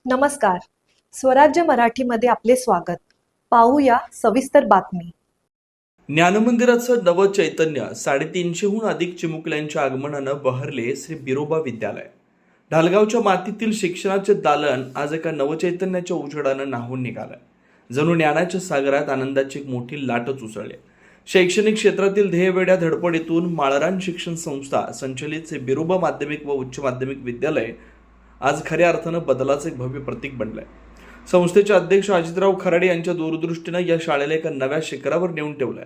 नमस्कार. स्वराज्य मराठीमध्ये आपले स्वागत. पाहूया सविस्तर बातमी. ज्ञानमंदिराचं नवं चैतन्य 350हून अधिक चिमुकल्यांच्या आगमनानं बहरले श्री बिरोबा विद्यालय. ढालगावच्या मातीतील शिक्षणाचे दालन आज एका नवचैतन्याच्या उजेडानं न्हाऊन निघालंय. जणू ज्ञानाच्या सागरात आनंदाची एक मोठी लाटच उसळली. शैक्षणिक क्षेत्रातील ध्येयवेड्या धडपडीतून माळरान शिक्षण संस्था संचलित श्री बिरोबा माध्यमिक व उच्च माध्यमिक विद्यालय आज खऱ्या अर्थानं बदलाचं एक भव्य प्रतीक बनलंय. संस्थेचे अध्यक्ष अजितराव खराडे यांच्या दूरदृष्टीनं या शाळेला एका नव्या शिखरावर नेऊन ठेवलंय.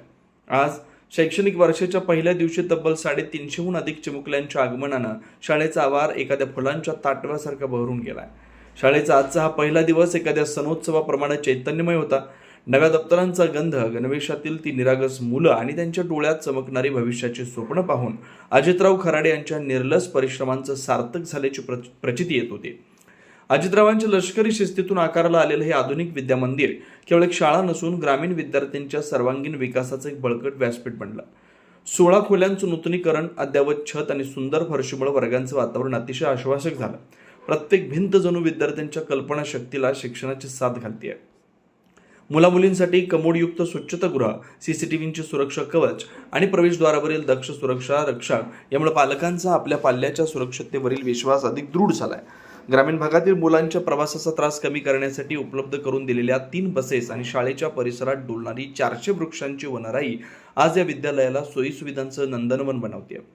आज शैक्षणिक वर्षाच्या पहिल्या दिवशी तब्बल 350हून अधिक चिमुकल्यांच्या आगमनानं शाळेचा आवार एखाद्या फुलांच्या ताटव्यासारखा बहरून गेलाय. शाळेचा आजचा हा पहिला दिवस एखाद्या सणोत्सवाप्रमाणे चैतन्यमय होता. नव्या दप्तरांचा गंध, गणवेशातील ती निरागस मुलं आणि त्यांच्या डोळ्यात चमकणारी भविष्याची स्वप्न पाहून अजितराव खराडे यांच्या निर्लस परिश्रमांचं सार्थक झाल्याची प्रचिती येत होती. अजितरावांच्या लष्करी शिस्तीतून आकाराला आलेलं हे आधुनिक विद्यामंदिर केवळ एक शाळा नसून ग्रामीण विद्यार्थ्यांच्या सर्वांगीण विकासाचं एक बळकट व्यासपीठ बनलं. 16 खोल्यांचं नूतनीकरण, अद्यावत छत आणि सुंदर फरशीमुळे वर्गांचं वातावरण अतिशय आश्वासक झालं. प्रत्येक भिंत जणू विद्यार्थ्यांच्या कल्पनाशक्तीला शिक्षणाची साथ घालतीये. मुलामुलींसाठी कमोडयुक्त स्वच्छतागृह, सीसीटीव्हींची सुरक्षा कवच आणि प्रवेशद्वारावरील दक्ष सुरक्षा रक्षक यामुळे पालकांचा आपल्या पाल्याच्या सुरक्षिततेवरील विश्वास अधिक दृढ झालाय. ग्रामीण भागातील मुलांच्या प्रवासाचा त्रास कमी करण्यासाठी उपलब्ध करून दिलेल्या 3 बसेस आणि शाळेच्या परिसरात डोलणारी 400 वृक्षांची वनराई आज या विद्यालयाला सोयीसुविधांचं नंदनवन बनवते.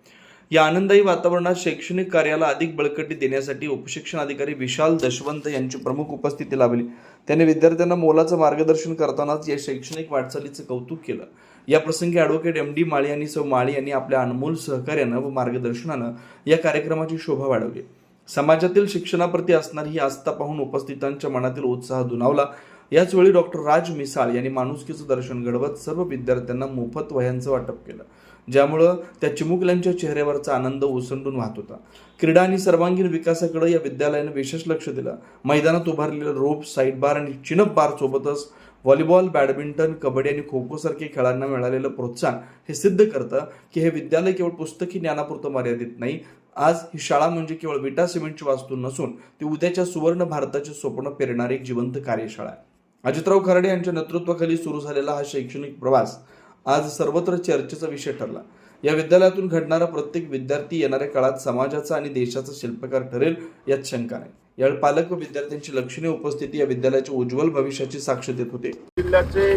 या आनंददायी वातावरणात शैक्षणिक कार्याला अधिक बळकटी देण्यासाठी उपशिक्षण अधिकारी विशाल दशवंत यांची प्रमुख उपस्थिती लाभली. त्यांनी विद्यार्थ्यांना मोलाचं मार्गदर्शन करतानाच या शैक्षणिक वाटचालीचं कौतुक केलं. या प्रसंगी ॲडव्होकेट MD माळी आणि सौ माळी यांनी आपल्या अनमोल सहकार्यानं व मार्गदर्शनानं या कार्यक्रमाची शोभा वाढवली. समाजातील शिक्षणाप्रती असणारी ही आस्था पाहून उपस्थितांच्या मनातील उत्साह दुणावला. याचवेळी डॉक्टर राज मिसाळ यांनी माणुसकीचं दर्शन घडवत सर्व विद्यार्थ्यांना मोफत वह्यांचं वाटप केलं, ज्यामुळं त्या चिमुकल्यांच्या चेहऱ्यावरचा आनंद ओसंडून वाहत होता. क्रीडा आणि सर्वांगीण विकासाकडे या विद्यालयानं विशेष लक्ष दिलं. मैदानात उभारलेलं रोप, साईड बार आणि चिनअप बार सोबतच व्हॉलीबॉल, बॅडमिंटन, कबड्डी आणि खो खो सारखे खेळांना मिळालेलं प्रोत्साहन हे सिद्ध करतं की हे विद्यालय केवळ पुस्तकी ज्ञानापुरतं मर्यादित नाही. आज ही शाळा म्हणजे केवळ विटा सिमेंटची वास्तू नसून ती उद्याच्या सुवर्ण भारताचे स्वप्न पेरणारी एक जिवंत कार्यशाळा आहे. अजितराव खराडे यांच्या नेतृत्वाखाली सुरू झालेला हा शैक्षणिक प्रवास आज सर्वत्र चर्चेचा विषय ठरला. या विद्यालयातून घडणारा प्रत्येक विद्यार्थी येणाऱ्या काळात समाजाचा आणि देशाचा शिल्पकार ठरेल यात शंका नाही. यावेळी पालक व विद्यार्थ्यांची लक्षणीय उपस्थिती या विद्यालयाच्या उज्ज्वल भविष्याची साक्ष देत होते. जिल्ह्याचे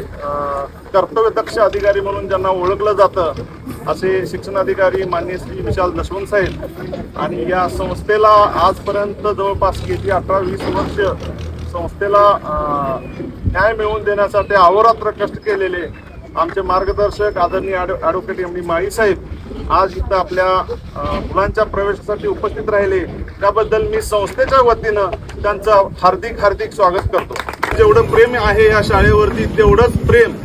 कर्तव्यदक्ष अधिकारी म्हणून ज्यांना ओळखलं जातं असे शिक्षण अधिकारी माननीय श्री विशाल दशवंत साहेब आणि या संस्थेला आजपर्यंत जवळपास गेली 18-20 वर्ष संस्थेला न्याय मिळवून देण्यासाठी अहोरात्र कष्ट केलेले आमचे मार्गदर्शक आदरणीय ॲडव्होकेट MD माळी साहेब आज इथं आपल्या मुलांच्या प्रवेशासाठी उपस्थित राहिले. त्याबद्दल मी संस्थेच्या वतीनं त्यांचं हार्दिक स्वागत करतो. जेवढं प्रेम आहे या शाळेवरती तेवढंच प्रेम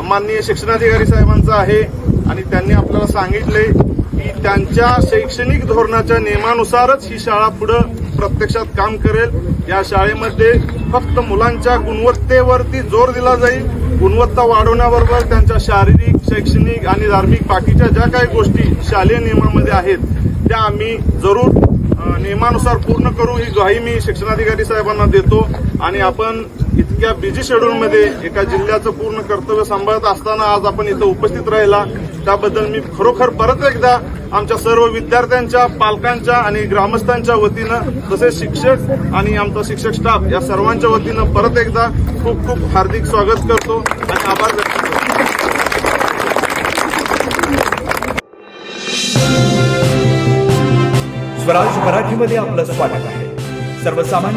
माननीय शिक्षणाधिकारी साहेबांचं आहे आणि त्यांनी आपल्याला सांगितले की त्यांच्या शैक्षणिक धोरणाच्या नियमानुसारच ही शाळा पुढं प्रत्यक्षात काम करेल. या शाळेमध्ये फक्त मुलांच्या गुणवत्तेवरती जोर दिला जाईल. गुणवत्ता वाढवण्याबरोबर त्यांच्या शारीरिक, शैक्षणिक आणि धार्मिक बाकीच्या ज्या काही गोष्टी शालेय नियमामध्ये आहेत त्या आम्ही जरूर नियमानुसार पूर्ण करू ही ग्वाही मी शिक्षणाधिकारी साहेबांना देतो. आणि आपण इतक्या बिझी शेड्यूलमध्ये एका जिल्ह्याचं पूर्ण कर्तव्य सांभाळत असताना आज आपण इथं उपस्थित राहिला त्याबद्दल मी खरोखर परत एकदा आमच्या सर्व विद्यार्थ्यांच्या, पालकांच्या आणि ग्रामस्थांच्या वतीनं तसेच शिक्षक आणि आमचा शिक्षक स्टाफ या सर्वांच्या वतीनं परत एकदा खूप हार्दिक स्वागत करतो आणि आभार व्यक्त करतो. स्वराज मराठीमध्ये आपलं स्वागत आहे. सर्वसामान्य